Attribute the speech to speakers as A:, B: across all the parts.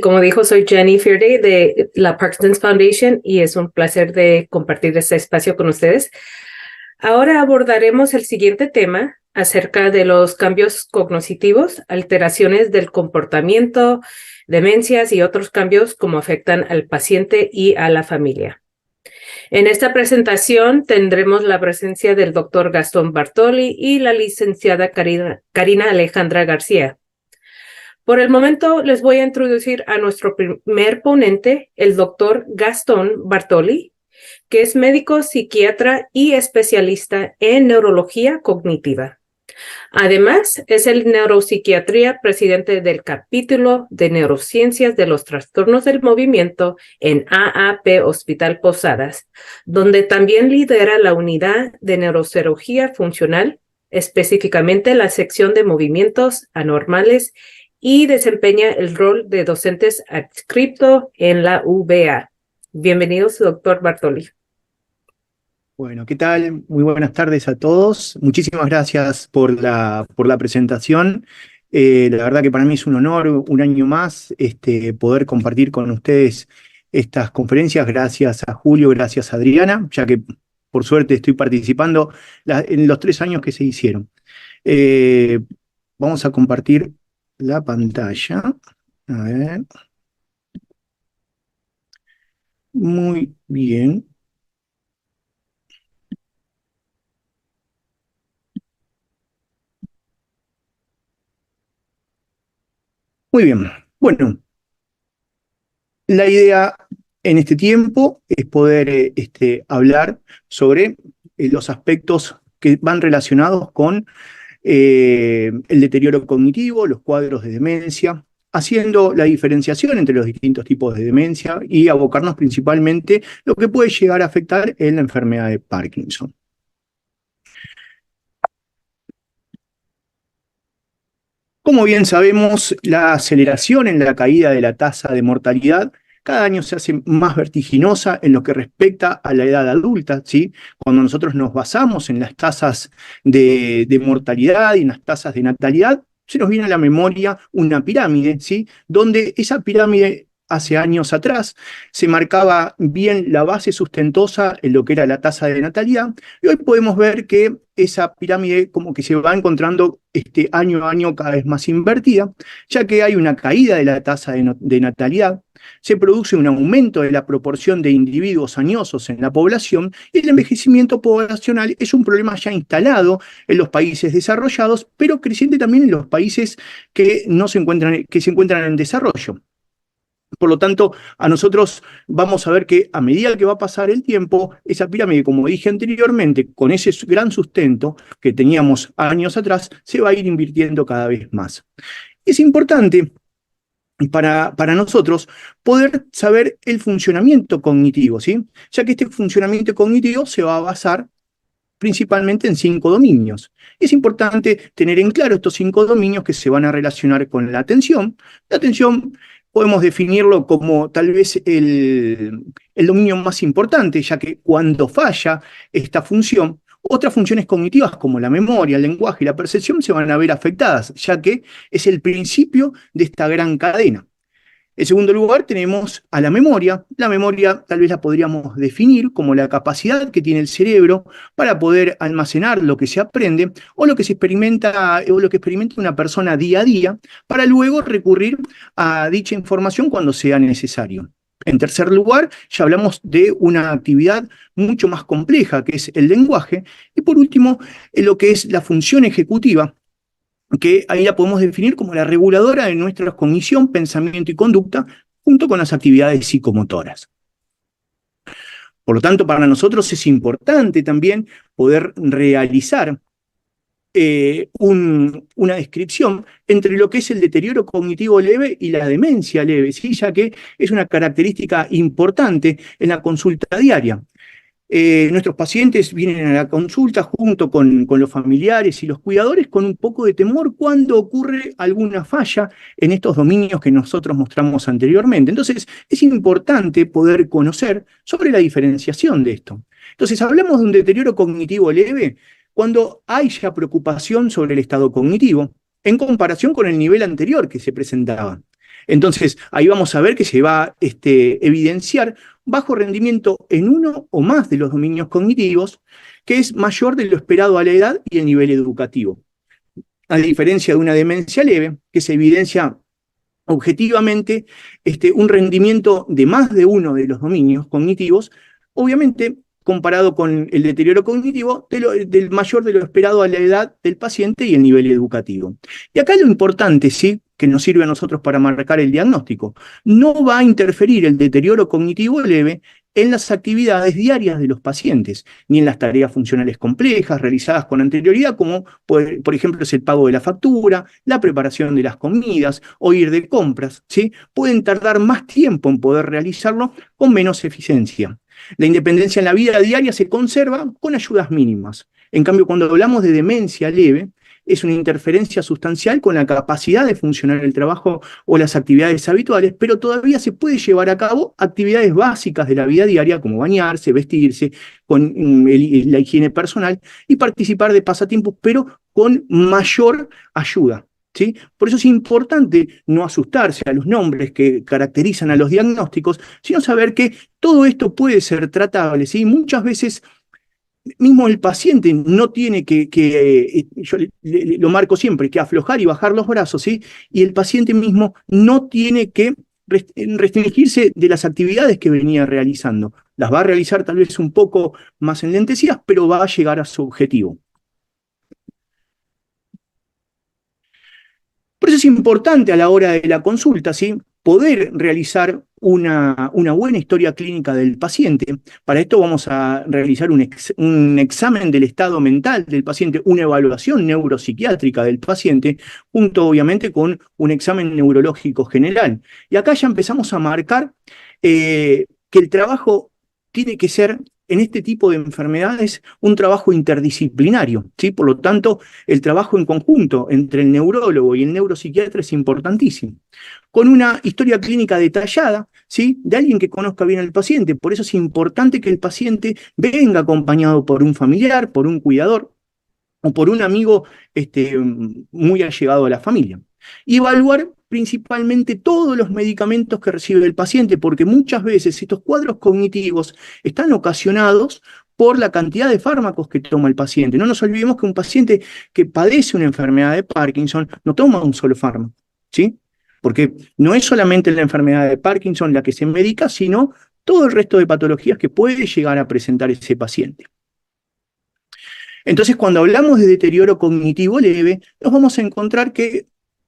A: Como dijo, soy Jenny Fearday de la Parkinson's Foundation y es un placer de compartir este espacio con ustedes. Ahora abordaremos el siguiente tema acerca de los cambios cognitivos, alteraciones del comportamiento, demencias y otros cambios como afectan al paciente y a la familia. En esta presentación tendremos la presencia del doctor Gastón Bartoli y la licenciada Karina Alejandra García. Por el momento les voy a introducir a nuestro primer ponente, el doctor Gastón Bartoli, que es médico, psiquiatra y especialista en neurología cognitiva. Además, es el neuropsiquiatría presidente del capítulo de neurociencias de los trastornos del movimiento en AAP Hospital Posadas, donde también lidera la unidad de neurocirugía funcional, específicamente la sección de movimientos anormales y desempeña el rol de docentes adscripto en la UBA. Bienvenidos, doctor Bartoli.
B: Bueno, ¿qué tal? Muy buenas tardes a todos. Muchísimas gracias por la presentación. La verdad que para mí es un honor, un año más, poder compartir con ustedes estas conferencias. Gracias a Julio, gracias a Adriana, ya que por suerte estoy participando en los 3 años que se hicieron. Vamos a compartir la pantalla. A ver. Muy bien. Muy bien. Bueno, la idea en este tiempo es poder hablar sobre los aspectos que van relacionados con el deterioro cognitivo, los cuadros de demencia, haciendo la diferenciación entre los distintos tipos de demencia y abocarnos principalmente lo que puede llegar a afectar en la enfermedad de Parkinson. Como bien sabemos, la aceleración en la caída de la tasa de mortalidad cada año se hace más vertiginosa en lo que respecta a la edad adulta, ¿sí? Cuando nosotros nos basamos en las tasas de mortalidad y en las tasas de natalidad, se nos viene a la memoria una pirámide, ¿sí? Donde esa pirámide hace años atrás se marcaba bien la base sustentosa en lo que era la tasa de natalidad, y hoy podemos ver que esa pirámide como que se va encontrando año a año cada vez más invertida, ya que hay una caída de la tasa de natalidad, se produce un aumento de la proporción de individuos añosos en la población, y el envejecimiento poblacional es un problema ya instalado en los países desarrollados, pero creciente también en los países que se encuentran en desarrollo. Por lo tanto, a nosotros vamos a ver que a medida que va a pasar el tiempo, esa pirámide, como dije anteriormente, con ese gran sustento que teníamos años atrás, se va a ir invirtiendo cada vez más. Es importante para nosotros poder saber el funcionamiento cognitivo, ¿sí? Ya que este funcionamiento cognitivo se va a basar principalmente en 5 dominios. Es importante tener en claro estos 5 dominios que se van a relacionar con la atención. La atención podemos definirlo como tal vez el dominio más importante, ya que cuando falla esta función, otras funciones cognitivas como la memoria, el lenguaje y la percepción se van a ver afectadas, ya que es el principio de esta gran cadena. En segundo lugar, tenemos a la memoria. La memoria tal vez la podríamos definir como la capacidad que tiene el cerebro para poder almacenar lo que se aprende o lo que se experimenta o lo que experimenta una persona día a día, para luego recurrir a dicha información cuando sea necesario. En tercer lugar, ya hablamos de una actividad mucho más compleja, que es el lenguaje. Y por último, lo que es la función ejecutiva, que ahí la podemos definir como la reguladora de nuestra cognición, pensamiento y conducta, junto con las actividades psicomotoras. Por lo tanto, para nosotros es importante también poder realizar una descripción entre lo que es el deterioro cognitivo leve y la demencia leve, ¿sí? Ya que es una característica importante en la consulta diaria. Nuestros pacientes vienen a la consulta junto con los familiares y los cuidadores con un poco de temor cuando ocurre alguna falla en estos dominios que nosotros mostramos anteriormente. Entonces, es importante poder conocer sobre la diferenciación de esto. Entonces, hablamos de un deterioro cognitivo leve cuando hay ya preocupación sobre el estado cognitivo en comparación con el nivel anterior que se presentaba. Entonces, ahí vamos a ver que se va a evidenciar bajo rendimiento en uno o más de los dominios cognitivos, que es mayor de lo esperado a la edad y el nivel educativo. A diferencia de una demencia leve, que se evidencia objetivamente un rendimiento de más de uno de los dominios cognitivos, obviamente comparado con el deterioro cognitivo del mayor de lo esperado a la edad del paciente y el nivel educativo. Y acá lo importante, ¿sí?, que nos sirve a nosotros para marcar el diagnóstico, no va a interferir el deterioro cognitivo leve en las actividades diarias de los pacientes, ni en las tareas funcionales complejas realizadas con anterioridad, como por ejemplo es el pago de la factura, la preparación de las comidas o ir de compras, ¿sí? Pueden tardar más tiempo en poder realizarlo con menos eficiencia. La independencia en la vida diaria se conserva con ayudas mínimas. En cambio, cuando hablamos de demencia leve, es una interferencia sustancial con la capacidad de funcionar el trabajo o las actividades habituales, pero todavía se puede llevar a cabo actividades básicas de la vida diaria, como bañarse, vestirse, con la higiene personal y participar de pasatiempos, pero con mayor ayuda, ¿sí? Por eso es importante no asustarse a los nombres que caracterizan a los diagnósticos, sino saber que todo esto puede ser tratable, ¿sí? Muchas veces mismo el paciente no tiene yo lo marco siempre, que aflojar y bajar los brazos, ¿sí? Y el paciente mismo no tiene que restringirse de las actividades que venía realizando. Las va a realizar tal vez un poco más enlentecidas, pero va a llegar a su objetivo. Por eso es importante a la hora de la consulta, ¿sí?, poder realizar una buena historia clínica del paciente. Para esto vamos a realizar un examen del estado mental del paciente, una evaluación neuropsiquiátrica del paciente, junto obviamente con un examen neurológico general. Y acá ya empezamos a marcar que el trabajo tiene que ser, en este tipo de enfermedades, un trabajo interdisciplinario, ¿sí? Por lo tanto, el trabajo en conjunto entre el neurólogo y el neuropsiquiatra es importantísimo, con una historia clínica detallada, ¿sí?, de alguien que conozca bien al paciente. Por eso es importante que el paciente venga acompañado por un familiar, por un cuidador o por un amigo muy allegado a la familia. Y evaluar principalmente todos los medicamentos que recibe el paciente, porque muchas veces estos cuadros cognitivos están ocasionados por la cantidad de fármacos que toma el paciente. No nos olvidemos que un paciente que padece una enfermedad de Parkinson no toma un solo fármaco, ¿sí? Porque no es solamente la enfermedad de Parkinson la que se medica, sino todo el resto de patologías que puede llegar a presentar ese paciente. Entonces, cuando hablamos de deterioro cognitivo leve, nos vamos a encontrar que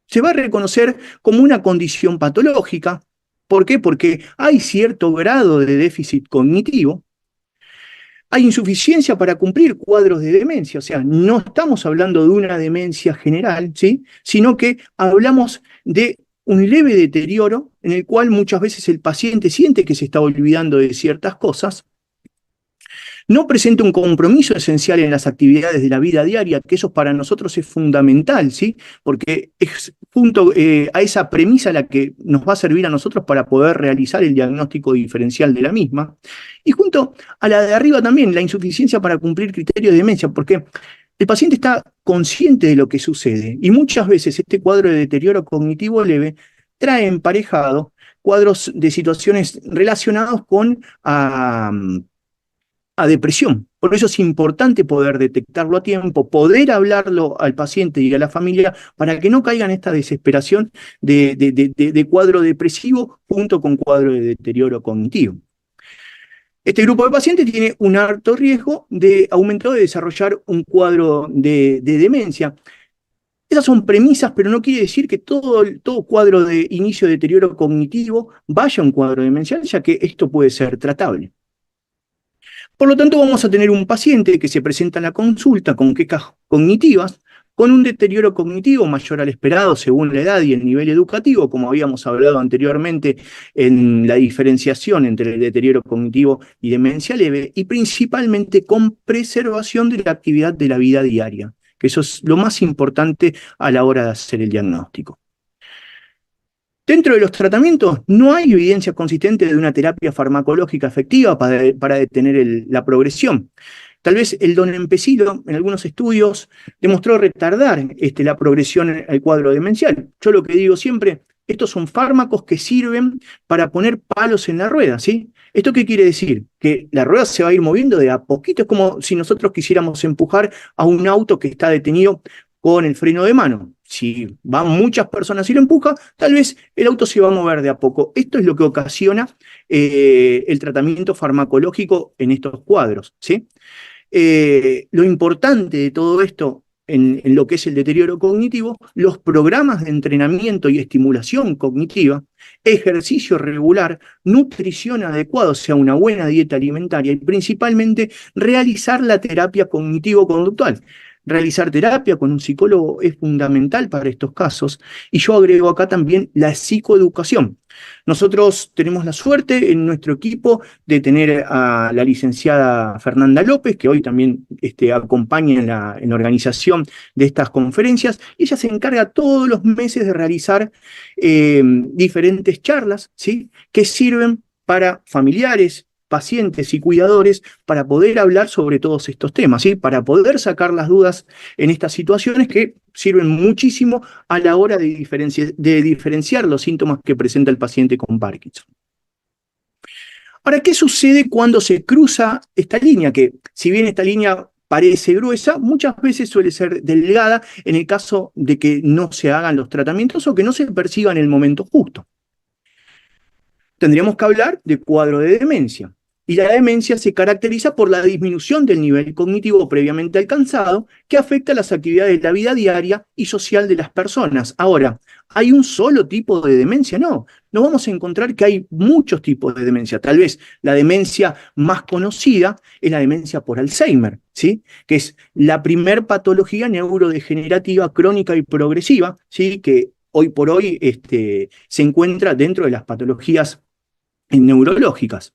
B: se va a reconocer como una condición patológica. ¿Por qué? Porque hay cierto grado de déficit cognitivo, hay insuficiencia para cumplir cuadros de demencia, o sea, no estamos hablando de una demencia general, ¿sí?, sino que hablamos de un leve deterioro en el cual muchas veces el paciente siente que se está olvidando de ciertas cosas, no presenta un compromiso esencial en las actividades de la vida diaria, que eso para nosotros es fundamental, ¿sí?, porque es junto a esa premisa la que nos va a servir a nosotros para poder realizar el diagnóstico diferencial de la misma, y junto a la de arriba también, la insuficiencia para cumplir criterios de demencia, porque el paciente está consciente de lo que sucede, y muchas veces este cuadro de deterioro cognitivo leve trae emparejado cuadros de situaciones relacionados con a depresión. Por eso es importante poder detectarlo a tiempo, poder hablarlo al paciente y a la familia para que no caigan en esta desesperación de cuadro depresivo junto con cuadro de deterioro cognitivo. Este grupo de pacientes tiene un alto riesgo de aumento de desarrollar un cuadro de demencia. Esas son premisas, pero no quiere decir que todo cuadro de inicio de deterioro cognitivo vaya a un cuadro demencial, ya que esto puede ser tratable. Por lo tanto, vamos a tener un paciente que se presenta en la consulta con quejas cognitivas, con un deterioro cognitivo mayor al esperado según la edad y el nivel educativo, como habíamos hablado anteriormente en la diferenciación entre el deterioro cognitivo y demencia leve, y principalmente con preservación de la actividad de la vida diaria, que eso es lo más importante a la hora de hacer el diagnóstico. Dentro de los tratamientos no hay evidencia consistente de una terapia farmacológica efectiva para detener la progresión. Tal vez el donepezilo en algunos estudios demostró retardar la progresión al cuadro demencial. Yo lo que digo siempre, Estos son fármacos que sirven para poner palos en la rueda, ¿sí? ¿Esto qué quiere decir? Que la rueda se va a ir moviendo de a poquito. Es como si nosotros quisiéramos empujar a un auto que está detenido con el freno de mano. Si van muchas personas y lo empuja, tal vez el auto se va a mover de a poco. Esto es lo que ocasiona el tratamiento farmacológico en estos cuadros, ¿sí? Lo importante de todo esto en lo que es el deterioro cognitivo, los programas de entrenamiento y estimulación cognitiva, ejercicio regular, nutrición adecuada, o sea, una buena dieta alimentaria y principalmente realizar la terapia cognitivo-conductual. Realizar terapia con un psicólogo es fundamental para estos casos y yo agrego acá también la psicoeducación. Nosotros tenemos la suerte en nuestro equipo de tener a la licenciada Fernanda López, que hoy también acompaña en la organización de estas conferencias, y ella se encarga todos los meses de realizar diferentes charlas, ¿sí? Que sirven para familiares, pacientes y cuidadores para poder hablar sobre todos estos temas, ¿sí? Para poder sacar las dudas en estas situaciones que sirven muchísimo a la hora de diferenciar los síntomas que presenta el paciente con Parkinson. Ahora, ¿qué sucede cuando se cruza esta línea? Que si bien esta línea parece gruesa, muchas veces suele ser delgada en el caso de que no se hagan los tratamientos o que no se persiga en el momento justo. Tendríamos que hablar de cuadro de demencia. Y la demencia se caracteriza por la disminución del nivel cognitivo previamente alcanzado que afecta las actividades de la vida diaria y social de las personas. Ahora, ¿hay un solo tipo de demencia? No, nos vamos a encontrar que hay muchos tipos de demencia. Tal vez la demencia más conocida es la demencia por Alzheimer, ¿sí? Que es la primer patología neurodegenerativa crónica y progresiva, ¿sí? Que hoy por hoy se encuentra dentro de las patologías neurológicas.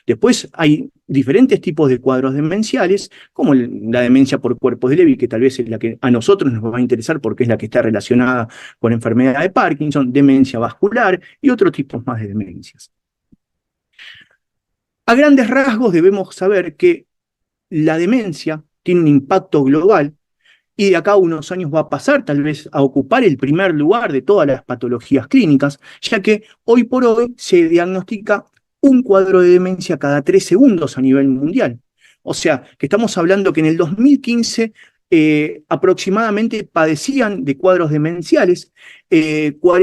B: Después hay diferentes tipos de cuadros demenciales, como la demencia por cuerpos de Lewy, que tal vez es la que a nosotros nos va a interesar porque es la que está relacionada con enfermedad de Parkinson, demencia vascular y otros tipos más de demencias. A grandes rasgos debemos saber que la demencia tiene un impacto global y de acá a unos años va a pasar tal vez a ocupar el primer lugar de todas las patologías clínicas, ya que hoy por hoy se diagnostica un cuadro de demencia cada 3 segundos a nivel mundial. O sea, que estamos hablando que en el 2015 aproximadamente padecían de cuadros demenciales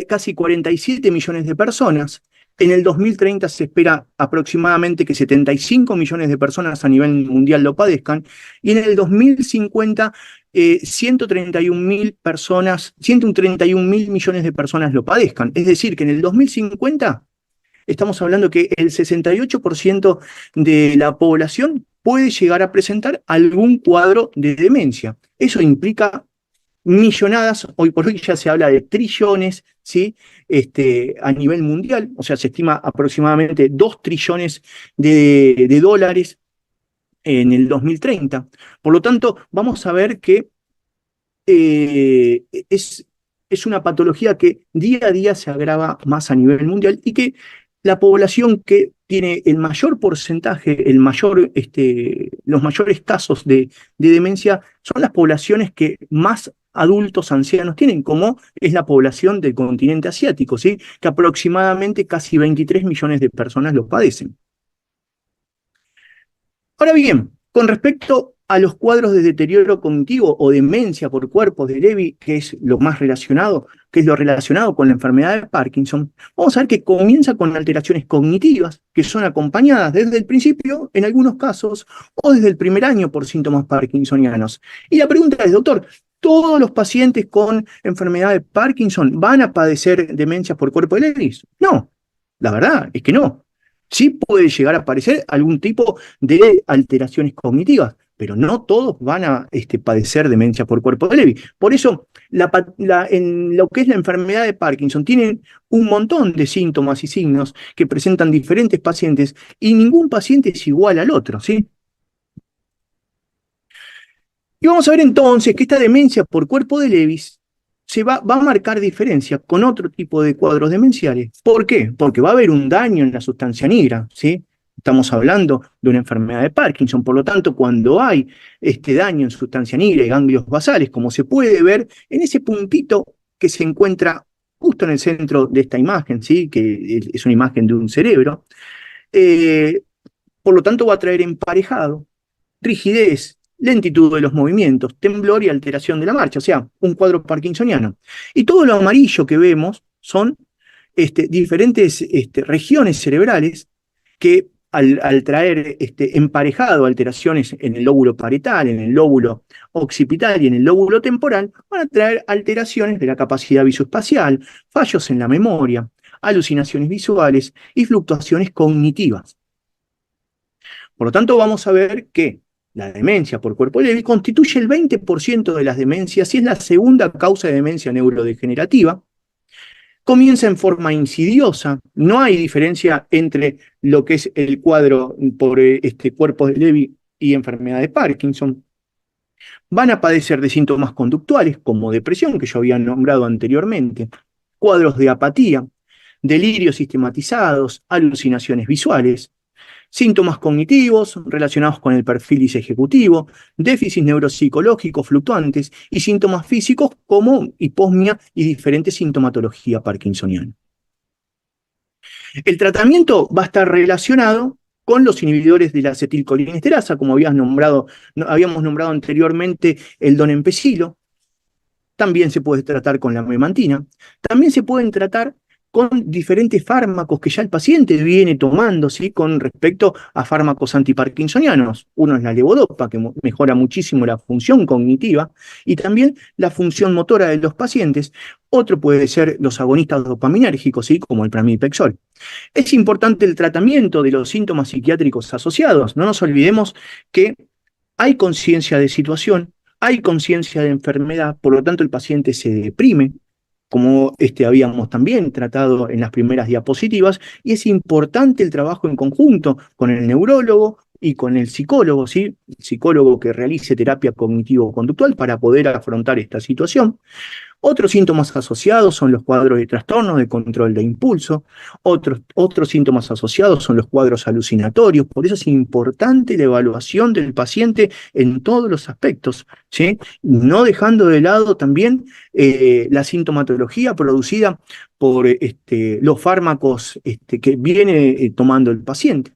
B: casi 47 millones de personas. En el 2030 se espera aproximadamente que 75 millones de personas a nivel mundial lo padezcan, y en el 2050 131.000 personas, 131.000 millones de personas lo padezcan. Es decir, que en el 2050 estamos hablando que el 68% de la población puede llegar a presentar algún cuadro de demencia. Eso implica millonadas, hoy por hoy ya se habla de trillones, ¿sí? A nivel mundial, o sea, se estima aproximadamente 2 trillones de dólares en el 2030. Por lo tanto, vamos a ver que es una patología que día a día se agrava más a nivel mundial y que la población que tiene el mayor porcentaje, los mayores casos de demencia son las poblaciones que más adultos ancianos tienen, como es la población del continente asiático, ¿sí? Que aproximadamente casi 23 millones de personas lo padecen. Ahora bien, con respecto a los cuadros de deterioro cognitivo o demencia por cuerpos de Lewy, que es lo más relacionado, que es lo relacionado con la enfermedad de Parkinson, vamos a ver que comienza con alteraciones cognitivas que son acompañadas desde el principio, en algunos casos, o desde el primer año por síntomas parkinsonianos. Y la pregunta es, doctor, ¿todos los pacientes con enfermedad de Parkinson van a padecer demencia por cuerpo de Lewy? No, la verdad es que no. Sí puede llegar a aparecer algún tipo de alteraciones cognitivas, pero no todos van a padecer demencia por cuerpo de Lewy. Por eso, en lo que es la enfermedad de Parkinson, tienen un montón de síntomas y signos que presentan diferentes pacientes y ningún paciente es igual al otro, ¿sí? Y vamos a ver entonces que esta demencia por cuerpo de Lewy va a marcar diferencia con otro tipo de cuadros demenciales. ¿Por qué? Porque va a haber un daño en la sustancia negra, ¿sí? Estamos hablando de una enfermedad de Parkinson, por lo tanto, cuando hay este daño en sustancia negra y ganglios basales, como se puede ver en ese puntito que se encuentra justo en el centro de esta imagen, ¿sí? Que es una imagen de un cerebro. Eh, por lo tanto, va a traer emparejado rigidez, lentitud de los movimientos, temblor y alteración de la marcha, o sea, un cuadro parkinsoniano. Y todo lo amarillo que vemos son diferentes regiones cerebrales que al traer emparejado alteraciones en el lóbulo parietal, en el lóbulo occipital y en el lóbulo temporal, van a traer alteraciones de la capacidad visoespacial, fallos en la memoria, alucinaciones visuales y fluctuaciones cognitivas. Por lo tanto, vamos a ver que la demencia por cuerpo débil constituye el 20% de las demencias y es la segunda causa de demencia neurodegenerativa. Comienza en forma insidiosa, no hay diferencia entre lo que es el cuadro por cuerpo débil y enfermedad de Parkinson. Van a padecer de síntomas conductuales como depresión, que yo había nombrado anteriormente, cuadros de apatía, delirios sistematizados, alucinaciones visuales, síntomas cognitivos relacionados con el perfil disejecutivo, déficits neuropsicológicos fluctuantes y síntomas físicos como hiposmia y diferentes sintomatología parkinsoniana. El tratamiento va a estar relacionado con los inhibidores de la acetilcolinesterasa, como habíamos nombrado anteriormente el donepezilo. También se puede tratar con la memantina. También se pueden tratar con diferentes fármacos que ya el paciente viene tomando, ¿sí? Con respecto a fármacos antiparkinsonianos. Uno es la levodopa, que mejora muchísimo la función cognitiva y también la función motora de los pacientes. Otro puede ser los agonistas dopaminérgicos, ¿sí? Como el pramipexol. Es importante el tratamiento de los síntomas psiquiátricos asociados. No nos olvidemos que hay conciencia de situación, hay conciencia de enfermedad, por lo tanto el paciente se deprime, como habíamos también tratado en las primeras diapositivas, y es importante el trabajo en conjunto con el neurólogo y con el psicólogo, ¿sí? El psicólogo que realice terapia cognitivo-conductual para poder afrontar esta situación. Otros síntomas asociados son los cuadros de trastorno de control de impulso, otros síntomas asociados son los cuadros alucinatorios, por eso es importante la evaluación del paciente en todos los aspectos, ¿sí? No dejando de lado también la sintomatología producida por los fármacos que viene tomando el paciente.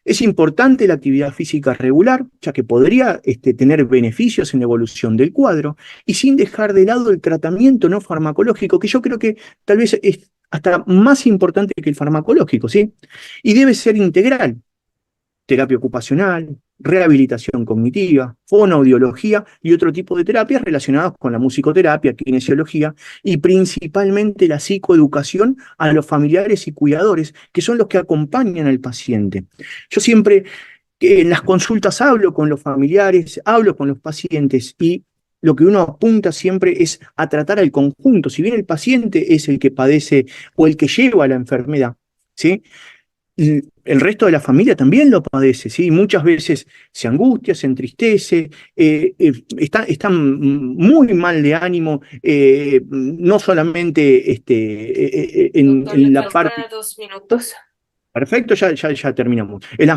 B: Es importante la actividad física regular, ya que podría tener beneficios en la evolución del cuadro, y sin dejar de lado el tratamiento no farmacológico, que yo creo que tal vez es hasta más importante que el farmacológico, ¿sí? Y debe ser integral. Terapia ocupacional, rehabilitación cognitiva, fonoaudiología y otro tipo de terapias relacionadas con la musicoterapia, kinesiología y principalmente la psicoeducación a los familiares y cuidadores, que son los que acompañan al paciente. Yo siempre en las consultas hablo con los familiares, hablo con los pacientes y lo que uno apunta siempre es a tratar al conjunto. Si bien el paciente es el que padece o el que lleva la enfermedad, ¿sí? El resto de la familia también lo padece, ¿sí? Muchas veces se angustia, se entristece, están muy mal de ánimo, no solamente
A: Doctor, le
B: en la
A: falta
B: parte...
A: 2 minutos.
B: Perfecto, ya terminamos. En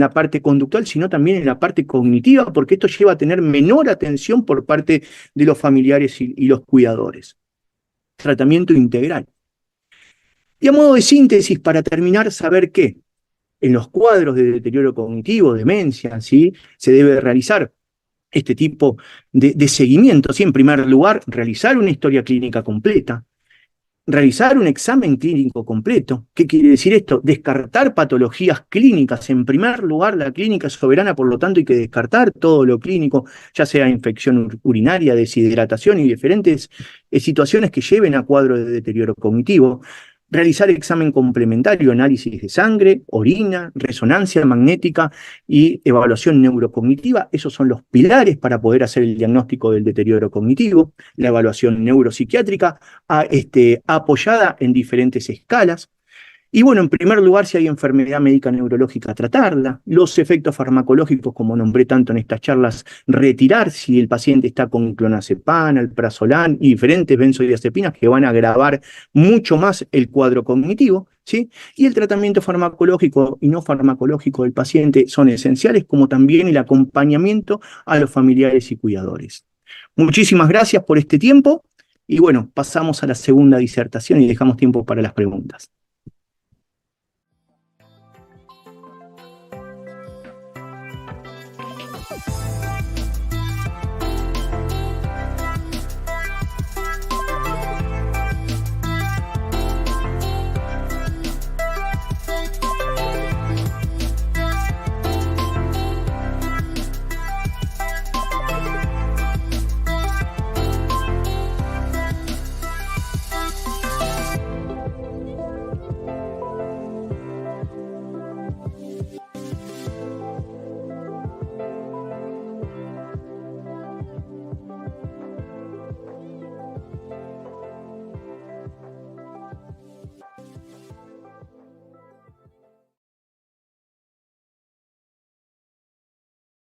B: la parte conductual, sino también en la parte cognitiva, porque esto lleva a tener menor atención por parte de los familiares y los cuidadores. Tratamiento integral. Y a modo de síntesis, para terminar, saber que en los cuadros de deterioro cognitivo, demencia, ¿sí? Se debe realizar este tipo de seguimiento. ¿Sí? En primer lugar, realizar una historia clínica completa, realizar un examen clínico completo. ¿Qué quiere decir esto? Descartar patologías clínicas. En primer lugar, la clínica es soberana, por lo tanto hay que descartar todo lo clínico, ya sea infección urinaria, deshidratación y diferentes situaciones que lleven a cuadros de deterioro cognitivo. Realizar examen complementario, análisis de sangre, orina, resonancia magnética y evaluación neurocognitiva. Esos son los pilares para poder hacer el diagnóstico del deterioro cognitivo. La evaluación neuropsiquiátrica apoyada en diferentes escalas. Y bueno, en primer lugar, si hay enfermedad médica neurológica, tratarla. Los efectos farmacológicos, como nombré tanto en estas charlas, retirar si el paciente está con clonazepam, alprazolam y diferentes benzodiazepinas que van a agravar mucho más el cuadro cognitivo, ¿sí? Y el tratamiento farmacológico y no farmacológico del paciente son esenciales, como también el acompañamiento a los familiares y cuidadores. Muchísimas gracias por este tiempo Y bueno, pasamos a la segunda disertación y dejamos tiempo para las preguntas.